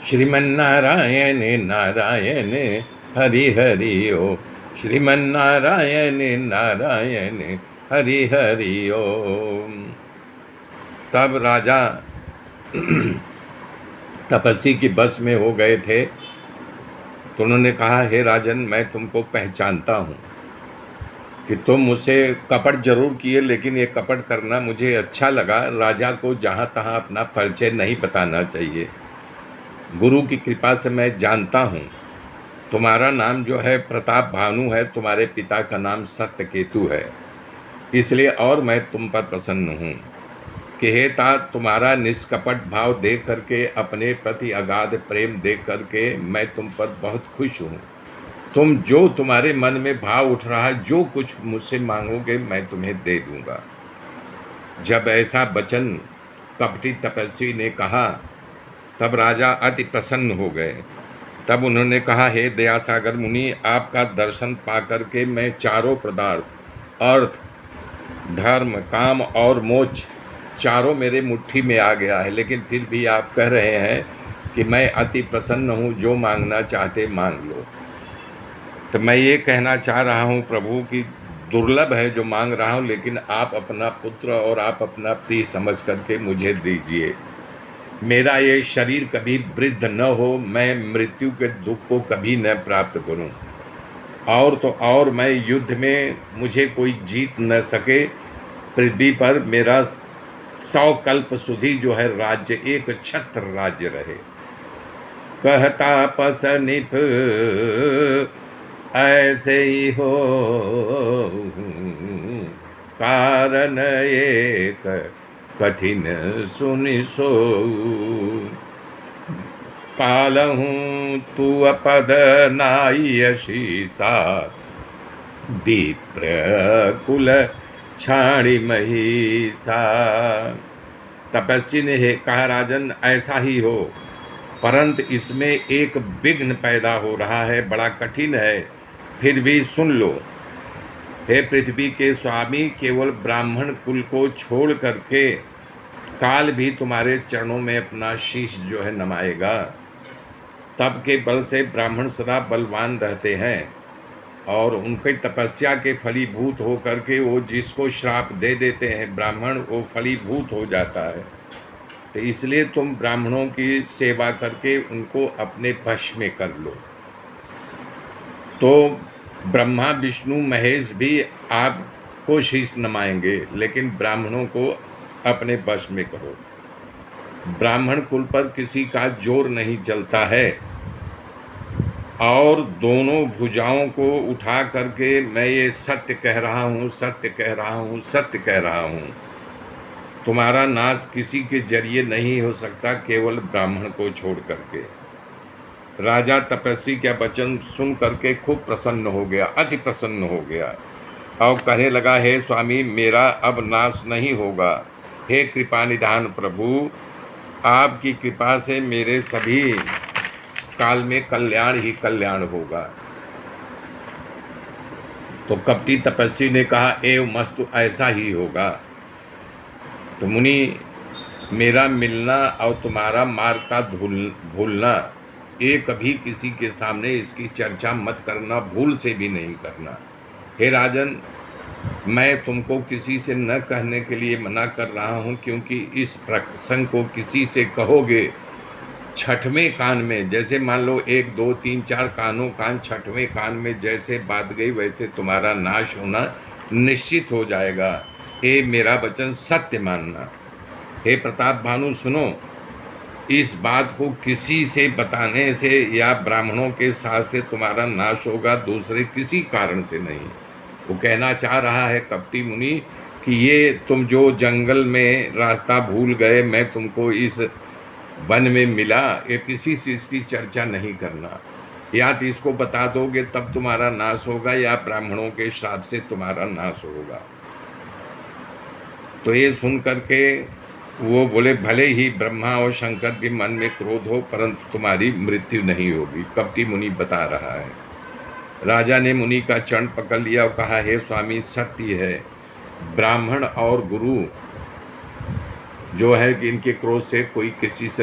श्रीमन्नारायण नारायण हरि हरि ओ। श्रीमन्नारायण नारायण हरि हरि ओम। तब राजा तपस्वी की बस में हो गए थे, तो उन्होंने कहा, हे राजन, मैं तुमको पहचानता हूँ कि तुम मुझसे कपट जरूर किए, लेकिन ये कपट करना मुझे अच्छा लगा। राजा को जहाँ तहाँ अपना परिचय नहीं बताना चाहिए। गुरु की कृपा से मैं जानता हूँ तुम्हारा नाम जो है प्रताप भानु है, तुम्हारे पिता का नाम सत्यकेतु है, इसलिए और मैं तुम पर प्रसन्न हूँ कि हे तात, तुम्हारा निष्कपट भाव देख करके, अपने प्रति अगाध प्रेम देख करके मैं तुम पर बहुत खुश हूँ। तुम जो तुम्हारे मन में भाव उठ रहा है, जो कुछ मुझसे मांगोगे मैं तुम्हें दे दूंगा। जब ऐसा वचन कपटी तपस्वी ने कहा, तब राजा अति प्रसन्न हो गए। तब उन्होंने कहा, हे दयासागर मुनि, आपका दर्शन पाकर के मैं चारों पदार्थ, अर्थ, धर्म, काम और मोक्ष, चारों मेरे मुट्ठी में आ गया है, लेकिन फिर भी आप कह रहे हैं कि मैं अति प्रसन्न हूँ, जो मांगना चाहते मांग लो। तो मैं ये कहना चाह रहा हूँ प्रभु कि दुर्लभ है जो मांग रहा हूँ, लेकिन आप अपना पुत्र और आप अपना प्रिय समझ करके मुझे दीजिए। मेरा ये शरीर कभी वृद्ध न हो, मैं मृत्यु के दुख को कभी न प्राप्त करूं, और तो और मैं युद्ध में मुझे कोई जीत न सके। पृथ्वी पर मेरा 100 कल्प सुधी जो है राज्य एक छत्र राज्य रहे। कहता पसनिप ऐसे ही हो, कारण एक कठिन सुनि सो। कालहूँ तू अपद नायसी सा, विप्र कुल छाणी महिषा। तपस्वी ने कहा, राजन, ऐसा ही हो, परंतु इसमें एक विघ्न पैदा हो रहा है, बड़ा कठिन है, फिर भी सुन लो। हे पृथ्वी के स्वामी, केवल ब्राह्मण कुल को छोड़ करके काल भी तुम्हारे चरणों में अपना शीश जो है नमाएगा। तब के बल से ब्राह्मण सदा बलवान रहते हैं, और उनके तपस्या के फलीभूत हो करके वो जिसको श्राप दे देते हैं ब्राह्मण, वो फलीभूत हो जाता है। तो इसलिए तुम ब्राह्मणों की सेवा करके उनको अपने वश में कर लो। तो ब्रह्मा विष्णु महेश भी आपको शीश नमाएंगे, लेकिन ब्राह्मणों को अपने वश में करो। ब्राह्मण कुल पर किसी का जोर नहीं चलता है, और दोनों भुजाओं को उठा करके मैं ये सत्य कह रहा हूँ, सत्य कह रहा हूँ, सत्य कह रहा हूँ, तुम्हारा नाश किसी के जरिए नहीं हो सकता, केवल ब्राह्मण को छोड़ करके। राजा तपस्वी का वचन सुन करके खूब प्रसन्न हो गया, अति प्रसन्न हो गया, और कहने लगा, हे स्वामी, मेरा अब नाश नहीं होगा। हे कृपा निधान प्रभु, आपकी कृपा से मेरे सभी काल में कल्याण ही कल्याण होगा। तो कपटी तपस्वी ने कहा, एव मस्तु, ऐसा ही होगा। तो मुनि, मेरा मिलना और तुम्हारा मार्ग का भूलना, ये कभी किसी के सामने इसकी चर्चा मत करना, भूल से भी नहीं करना। हे राजन, मैं तुमको किसी से न कहने के लिए मना कर रहा हूँ, क्योंकि इस प्रसंग को किसी से कहोगे छठवें कान में, जैसे मान लो 1 2 3 4 कानों कान, छठवें कान में जैसे बात गई वैसे तुम्हारा नाश होना निश्चित हो जाएगा। हे मेरा वचन सत्य मानना। हे प्रताप भानु, सुनो, इस बात को किसी से बताने से या ब्राह्मणों के साथ से तुम्हारा नाश होगा, दूसरे किसी कारण से नहीं। वो कहना चाह रहा है कपटी मुनि कि ये तुम जो जंगल में रास्ता भूल गए, मैं तुमको इस वन में मिला, ये किसी चीज़ की चर्चा नहीं करना। या तो इसको बता दोगे तब तुम्हारा नाश होगा, या ब्राह्मणों के श्राप से तुम्हारा नाश होगा। तो ये सुन करके वो बोले, भले ही ब्रह्मा और शंकर के मन में क्रोध हो, परंतु तुम्हारी मृत्यु नहीं होगी। कपटी मुनि बता रहा है। राजा ने मुनि का चरण पकड़ लिया और कहा, हे स्वामी, सत्य है, ब्राह्मण और गुरु जो है कि इनके क्रोध से कोई किसी से